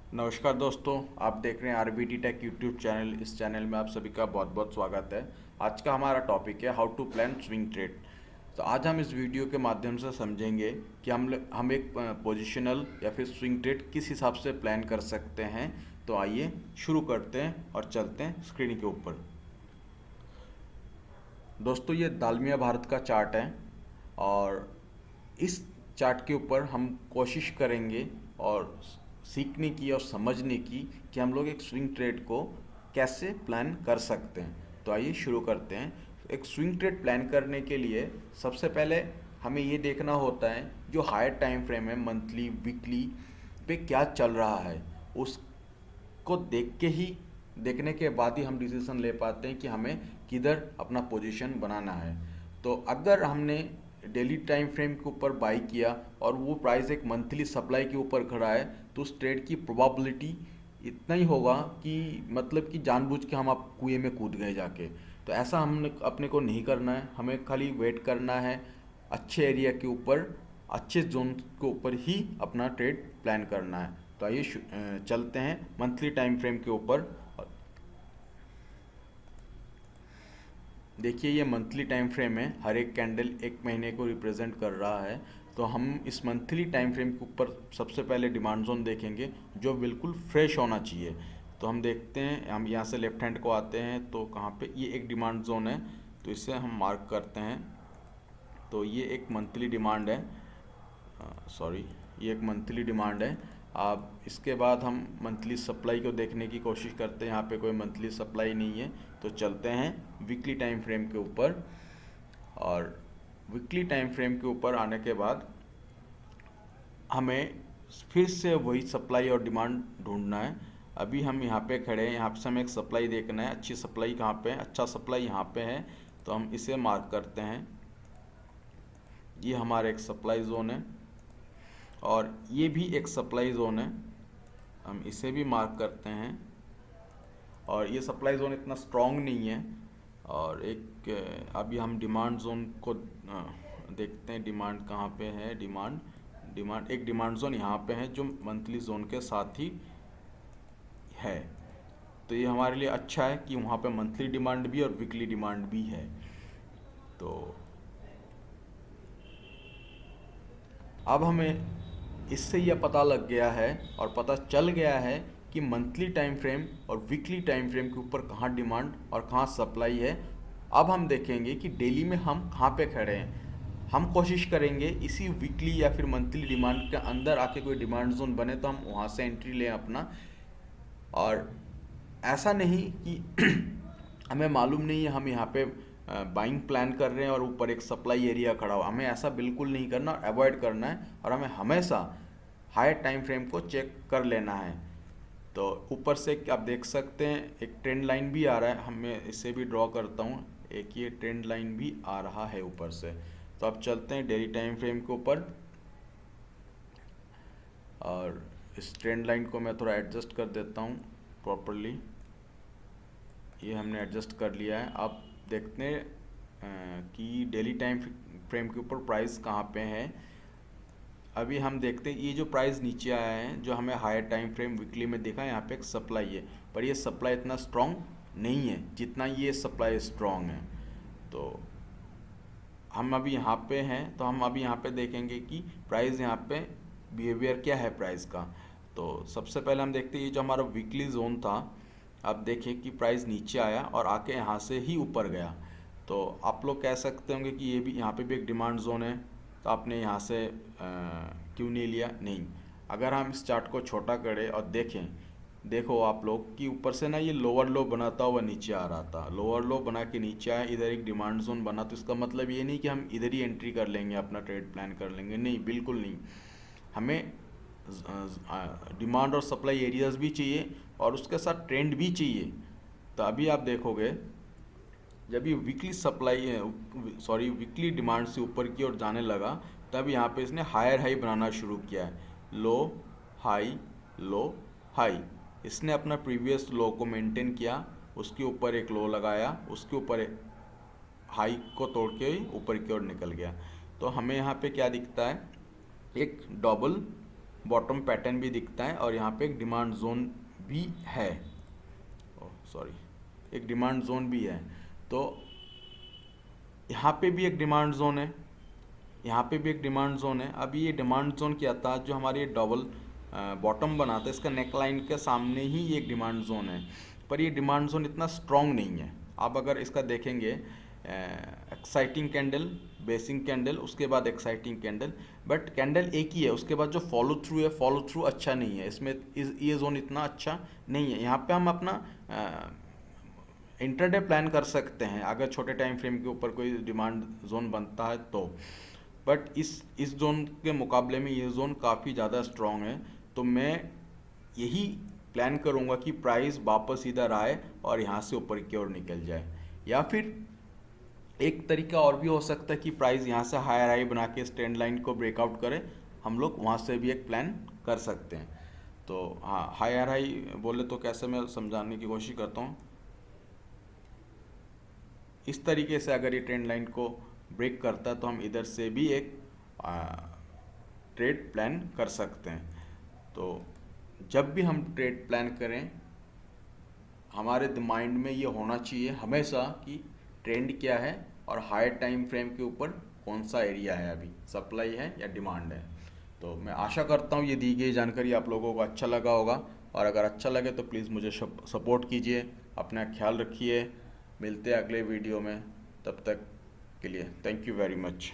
नमस्कार दोस्तों, आप देख रहे हैं आरबीटी टेक यूट्यूब चैनल। इस चैनल में आप सभी का बहुत बहुत स्वागत है। आज का हमारा टॉपिक है how to plan swing trade. तो आज हम इस वीडियो के माध्यम से समझेंगे कि हम एक पोजिशनल या फिर स्विंग ट्रेड किस हिसाब से प्लान कर सकते हैं। तो आइए शुरू करते हैं और चलते हैं स्क्रीन के ऊपर। दोस्तों, ये दालमिया भारत का चार्ट है और इस चार्ट के ऊपर हम कोशिश करेंगे और सीखने की और समझने की कि हम लोग एक स्विंग ट्रेड को कैसे प्लान कर सकते हैं। तो आइए शुरू करते हैं। एक स्विंग ट्रेड प्लान करने के लिए सबसे पहले हमें ये देखना होता है जो हायर टाइम फ्रेम है, मंथली वीकली पे क्या चल रहा है, उसको देखने के बाद ही हम डिसीजन ले पाते हैं कि हमें किधर अपना पोजीशन बनाना है। तो अगर हमने डेली टाइम फ्रेम के ऊपर बाई किया और वो प्राइस एक मंथली सप्लाई के ऊपर खड़ा है, तो उस ट्रेड की प्रोबेबिलिटी इतना ही होगा कि मतलब कि जानबूझ के हम आप कुएं में कूद गए जाके। तो ऐसा हमने अपने को नहीं करना है। हमें खाली वेट करना है, अच्छे एरिया के ऊपर, अच्छे जोन के ऊपर ही अपना ट्रेड प्लान करना है। तो आइए चलते हैं मंथली टाइम फ्रेम के ऊपर। देखिए, ये मंथली टाइम फ्रेम है। हर एक कैंडल एक महीने को रिप्रेजेंट कर रहा है। तो हम इस मंथली टाइम फ्रेम के ऊपर सबसे पहले डिमांड जोन देखेंगे जो बिल्कुल फ्रेश होना चाहिए। तो हम देखते हैं, हम यहाँ से लेफ्ट हैंड को आते हैं तो कहाँ पे ये एक डिमांड जोन है, तो इसे हम मार्क करते हैं। तो ये एक मंथली डिमांड है, सॉरी, ये एक मंथली डिमांड है। अब इसके बाद हम मंथली सप्लाई को देखने की कोशिश करते हैं। यहाँ पे कोई मंथली सप्लाई नहीं है, तो चलते हैं वीकली टाइम फ्रेम के ऊपर। और वीकली टाइम फ्रेम के ऊपर आने के बाद हमें फिर से वही सप्लाई और डिमांड ढूंढना है। अभी हम यहाँ पे खड़े हैं, यहाँ से हमें एक सप्लाई देखना है। अच्छी सप्लाई कहाँ पे है? अच्छा सप्लाई यहाँ पे है, तो हम इसे मार्क करते हैं। ये हमारा एक सप्लाई जोन है और ये भी एक सप्लाई जोन है, हम इसे भी मार्क करते हैं। और ये सप्लाई जोन इतना स्ट्रॉन्ग नहीं है। और एक अभी हम डिमांड जोन को देखते हैं। डिमांड कहाँ पे है? एक डिमांड जोन यहाँ पे है जो मंथली जोन के साथ ही है। तो ये हमारे लिए अच्छा है कि वहाँ पे मंथली डिमांड भी और वीकली डिमांड भी है। तो अब हमें इससे यह पता लग गया है और पता चल गया है कि मंथली टाइम फ्रेम और वीकली टाइम फ्रेम के ऊपर कहाँ डिमांड और कहाँ सप्लाई है। अब हम देखेंगे कि डेली में हम कहाँ पे खड़े हैं। हम कोशिश करेंगे इसी वीकली या फिर मंथली डिमांड के अंदर आके कोई डिमांड जोन बने तो हम वहाँ से एंट्री लें अपना। और ऐसा नहीं कि हमें मालूम नहीं है हम यहाँ पे बाइंग प्लान कर रहे हैं और ऊपर एक सप्लाई एरिया खड़ा हो, हमें ऐसा बिल्कुल नहीं करना, अवॉइड करना है। और हमें हमेशा हायर टाइम फ्रेम को चेक कर लेना है। तो ऊपर से आप देख सकते हैं एक ट्रेंड लाइन भी आ रहा है, हमें इसे भी ड्रॉ करता हूँ। एक ये ट्रेंड लाइन भी आ रहा है ऊपर से। तो अब चलते हैं डेली टाइम फ्रेम के ऊपर और इस ट्रेंड लाइन को मैं थोड़ा एडजस्ट कर देता हूँ प्रॉपरली। ये हमने एडजस्ट कर लिया है। अब देखते हैं कि डेली टाइम फ्रेम के ऊपर प्राइस कहाँ पे है। अभी हम देखते हैं ये जो प्राइस नीचे आया है, जो हमें हायर टाइम फ्रेम वीकली में देखा है, यहाँ पे एक सप्लाई है, पर ये सप्लाई इतना स्ट्रॉन्ग नहीं है जितना ये सप्लाई स्ट्रॉन्ग है। तो हम अभी यहाँ पे हैं, तो हम अभी यहाँ पे देखेंगे कि प्राइस यहाँ पे बिहेवियर क्या है प्राइस का। तो सबसे पहले हम देखते हैं ये जो हमारा वीकली जोन था, आप देखें कि प्राइस नीचे आया और आके यहाँ से ही ऊपर गया। तो आप लोग कह सकते होंगे कि ये भी, यहाँ पे भी एक डिमांड जोन है, तो आपने यहाँ से क्यों नहीं लिया? नहीं, अगर हम इस चार्ट को छोटा करें और देखें, देखो आप लोग कि ऊपर से ना ये लोअर लो बनाता हुआ नीचे आ रहा था, लोअर लो बना के नीचे आया, इधर एक डिमांड जोन बना। तो इसका मतलब ये नहीं कि हम इधर ही एंट्री कर लेंगे, अपना ट्रेड प्लान कर लेंगे, नहीं, बिल्कुल नहीं। हमें डिमांड और सप्लाई एरियाज भी चाहिए और उसके साथ ट्रेंड भी चाहिए। तो अभी आप देखोगे जब ये weekly supply, sorry, weekly demand से ऊपर की ओर जाने लगा, तब यहाँ पे इसने हायर हाई बनाना शुरू किया है। लो हाई, लो हाई, इसने अपना प्रीवियस लो को मेंटेन किया, उसके ऊपर एक लो लगाया, उसके ऊपर हाई को तोड़ के ऊपर की ओर निकल गया। तो हमें यहाँ पे क्या दिखता है? एक डबल बॉटम पैटर्न भी दिखता है और यहाँ पे एक डिमांड जोन भी है, एक डिमांड जोन भी है। तो यहाँ पे भी एक डिमांड जोन है, यहाँ पे भी एक डिमांड जोन है। अभी ये डिमांड जोन क्या था, जो हमारी डबल बॉटम बना था, इसका नेक लाइन के सामने ही ये एक डिमांड जोन है, पर ये डिमांड जोन इतना स्ट्रॉन्ग नहीं है। आप अगर इसका देखेंगे, एक्साइटिंग कैंडल, बेसिक कैंडल, उसके बाद एक्साइटिंग कैंडल, बट कैंडल एक ही है। उसके बाद जो फॉलो थ्रू है, फॉलो थ्रू अच्छा नहीं है इसमें, ये जोन इतना अच्छा नहीं है। यहाँ पे हम अपना इंटरडे प्लान कर सकते हैं अगर छोटे टाइम फ्रेम के ऊपर कोई डिमांड जोन बनता है तो, बट इस जोन के मुकाबले में ये जोन काफ़ी ज़्यादा स्ट्रॉन्ग है। तो मैं यही प्लान करूँगा कि प्राइस वापस इधर आए और यहाँ से ऊपर की ओर निकल जाए, या फिर एक तरीका और भी हो सकता है कि प्राइस यहाँ से हायर हाई बना के स्टैंड लाइन को ब्रेकआउट करे, हम लोग वहाँ से भी एक प्लान कर सकते हैं। तो हाँ, हायर हाई बोले तो कैसे, मैं समझाने की कोशिश करता हूँ। इस तरीके से अगर ये ट्रेंड लाइन को ब्रेक करता है तो हम इधर से भी एक ट्रेड प्लान कर सकते हैं। तो जब भी हम ट्रेड प्लान करें, हमारे माइंड में ये होना चाहिए हमेशा कि ट्रेंड क्या है और हायर टाइम फ्रेम के ऊपर कौन सा एरिया है, अभी सप्लाई है या डिमांड है। तो मैं आशा करता हूँ ये दी गई जानकारी आप लोगों को अच्छा लगा होगा, और अगर अच्छा लगे तो प्लीज़ मुझे सपोर्ट कीजिए। अपना ख्याल रखिए, मिलते हैं अगले वीडियो में, तब तक के लिए थैंक यू वेरी मच।